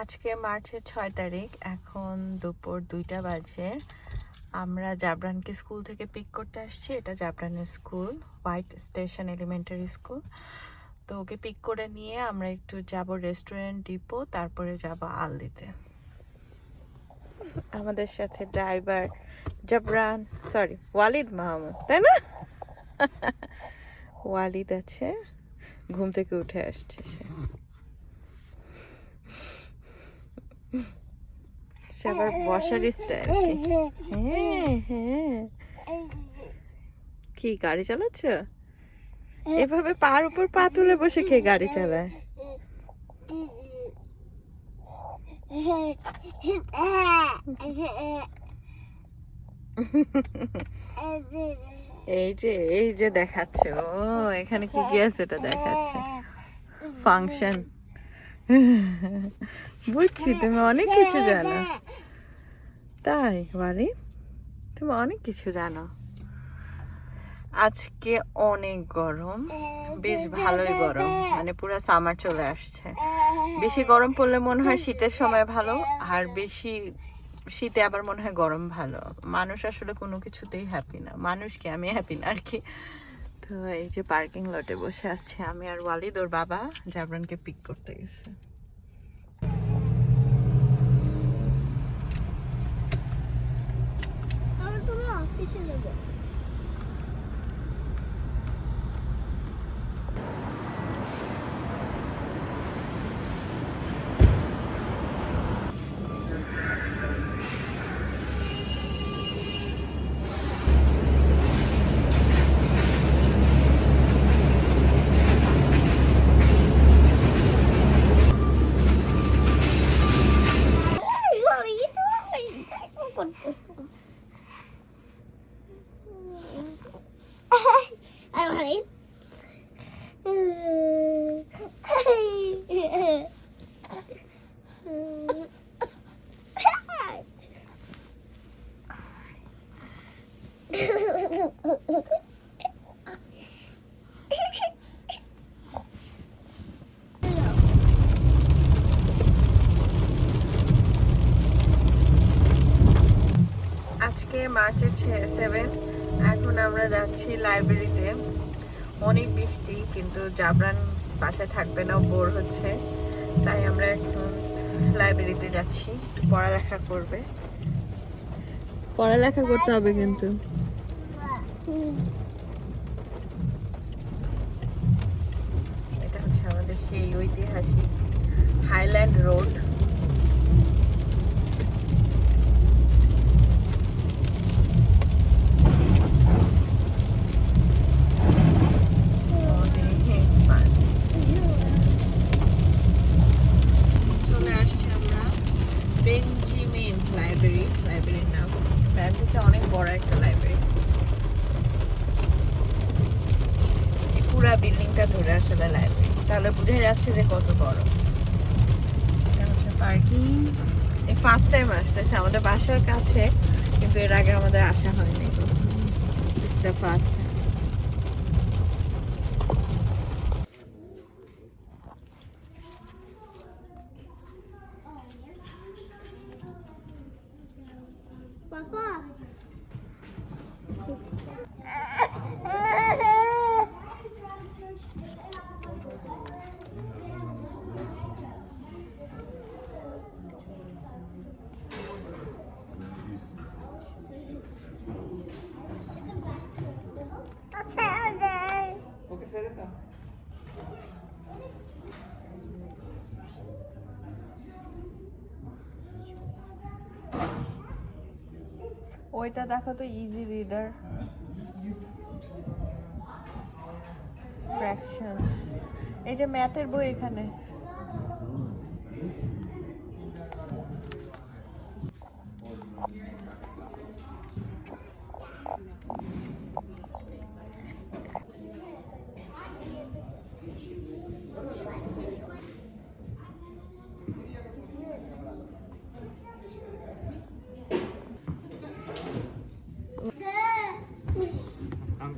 আজকে মার্চের 6 তারিখ, এখন দুপুর 2টা বাজে। আমরা জাবরানকে স্কুল থেকে পিক করতে আসছি। এটা জাবরানের school, white station elementary school. তো ওকে পিক করে নিয়ে আমরা একটু যাব রেস্টুরেন্ট ডিপো, তারপরে যাব আলদিতে। আমাদের সাথে ড্রাইভার জাবরান, সরি ওয়ালিদ মাহমুদ, তাই না? ওয়ালিদ আছে, ঘুম থেকে উঠে আসছে সে। আবার বসার স্টাইল। হ্যাঁ হ্যাঁ, কি গাড়ি চালাচ্ছ? এভাবে পার উপর পা তুলে বসে কে গাড়ি চালায়? এই যে দেখাচ্ছে, ও এখানে কি কি আছে এটা দেখাচ্ছে, ফাংশন। বুঝছি, তুমি অনেক কিছু জানো। তাই বাড়ি, তুমি অনেক কিছু জানো। আজকে অনেক গরম, বেশ ভালোই গরম, মানে পুরো সামার চলে আসছে। বেশি গরম পড়লে মনে হয় শীতের সময় ভালো, আর বেশি শীতে আবার মনে হয় গরম ভালো। মানুষ আসলে কোনো কিছুতেই হ্যাপি না, মানুষ কি, আমি হ্যাপি না আর কি। তো এই যে পার্কিং লটে বসে আছি আমি আর ওয়ালিদ, ওর বাবা জাবরানকে পিক করতে গেছে। তুমি অফিসে যাবে? আজকে মার্চের 7, এখন আমরা যাচ্ছি লাইব্রেরিতে। অনেক বৃষ্টি, কিন্তু জাবরান বাসায় থাকবে না, বোর হচ্ছে, তাই আমরা এখন লাইব্রেরিতে যাচ্ছি। পড়ালেখা করবে, পড়ালেখা করতে হবে কিন্তু। এটা হচ্ছে আমাদের সেই ঐতিহাসিক হাইল্যান্ড রোড। চলে আসছি আমরা বেঞ্জিমিন লাইব্রেরির নাম। লাইব্রেরিটা অনেক বড় একটা লাইব্রেরি, পুরা বিল্ডিংটা ধরে আসলে লাইব্রেরি, তাহলে বুঝা যাচ্ছে যে কত বড়। এটা হচ্ছে পার্কিং। এই ফার্স্ট টাইম আসতেছে আমাদের বাসার কাছে, কিন্তু এর আগে আমাদের আসা হয়নি। This the first time. Papa ওইটা দেখো তো, ইজি রিডার ফ্র্যাকশনস। এই যে ম্যাথের বই এখানে।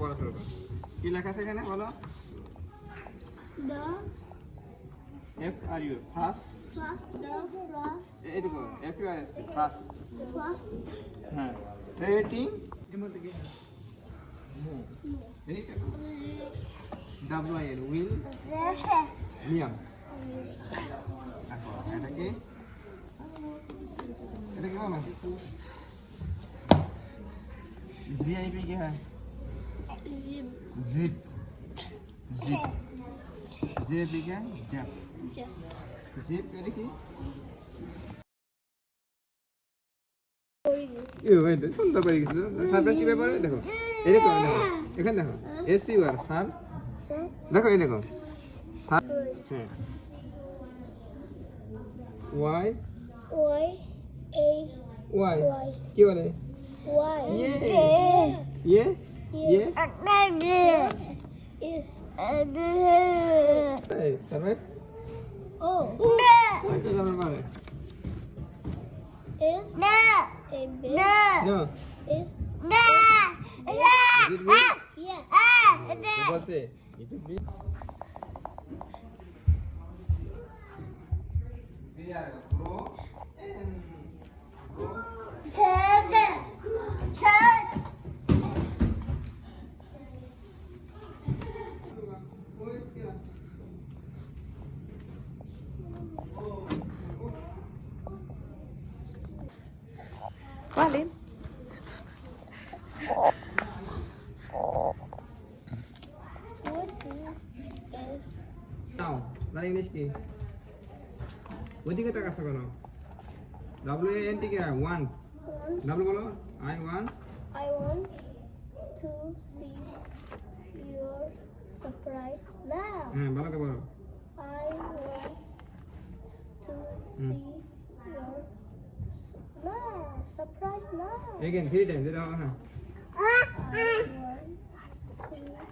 পড়া শুরু করো। কি লেখা আছে এখানে বলো? The F are you? First first the এই দেখো FURS ফার্স্ট হ্যাঁ রেটিং এর মধ্যে কি এই WIL উইল লিয়াম এটা কি বলো ZIP কি হয় জিপ জিপ ZIP কি হয় জ্যাপ জিপ এটা কি সুন্দর করে গেছিল সারপ্রাইজ কি ব্যাপারে দেখো এরকম দেখো এখানে দেখো SUR সার দেখো এই দেখো সার হ্যাঁ Y কি বলে ইয়ে তারপরে পারে No. বলছে Valid. নাও তার ইংলিশ কি ওইদিকে তাকাচ্ছ কেন WANT কি ওয়ান ডাব্লিউ বলো I want to see your surprise now. হ্যাঁ ভালো করে বলো I want to see your surprise now. again 3 times এটা হ্যাঁ I want to see your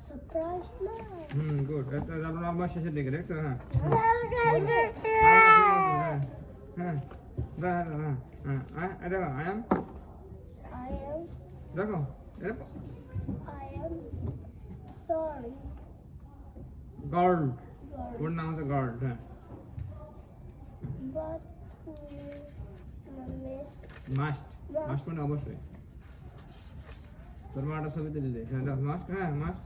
surprise now. Good এটা আমরা আবার শেষের দিকে দেখছো হ্যাঁ হ্যাঁ দাঁড়া হ্যাঁ দেখো I am দেখো I am sorry. গার্ড ওর নাম হচ্ছে গার্ড হ্যাঁ But মাস্ট মাস্ট মানে অবশ্যই তোর মাটা ছবিতে দিলে হ্যাঁ মাস্ট হ্যাঁ must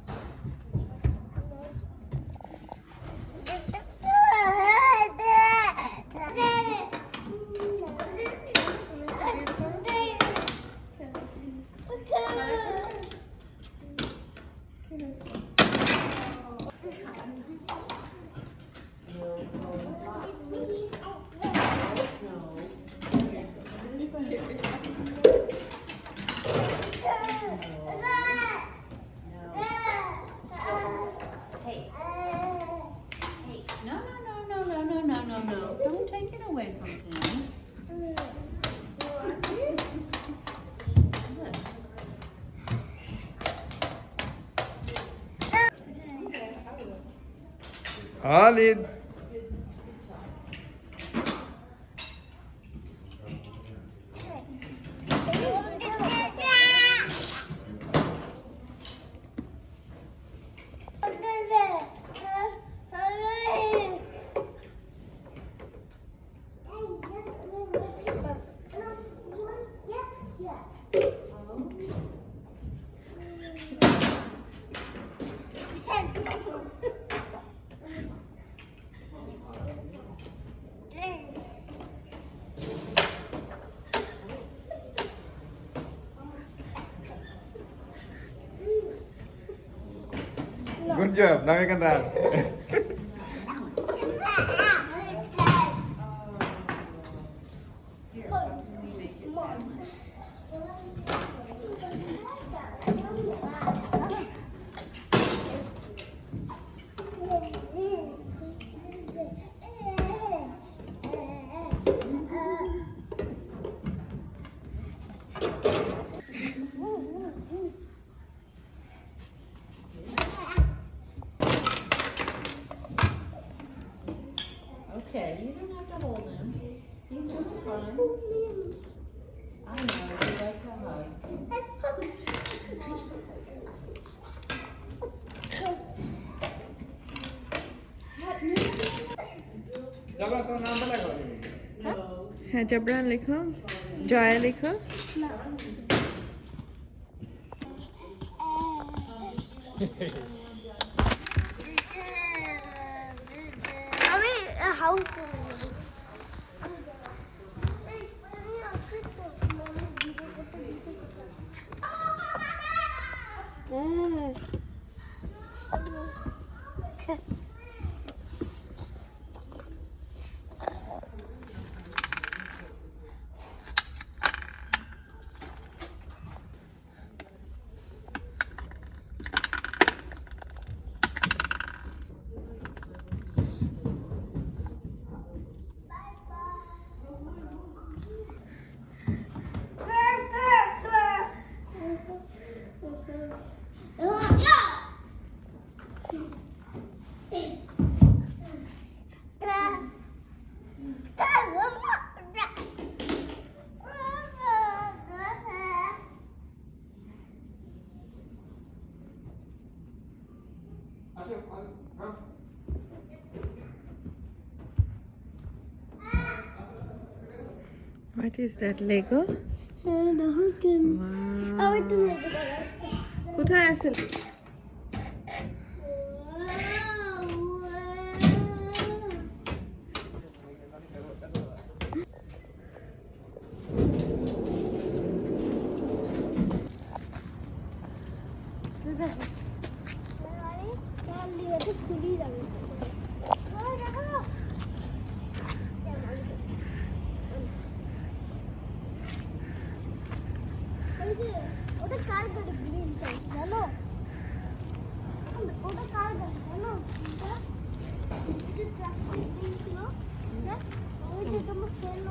No. Don't take it away from him. Khalid Good job, now you can dance. Okay, you don't have to hold him. He's doing fine. I know, you like to hug. What? জাবরা তোমার নামটা লেখো হ্যাঁ জাবরান লেখো, জয়া লেখো। আমি house What is that, Lego? Wow. কোথায় আছে? খুলি যাবে ওটা কার গাড়ি গ্রিন জানো ওটা কার গাড়ি জানো এটা ট্রাক ছিল ওই যে তোমার ফ্রেন্ড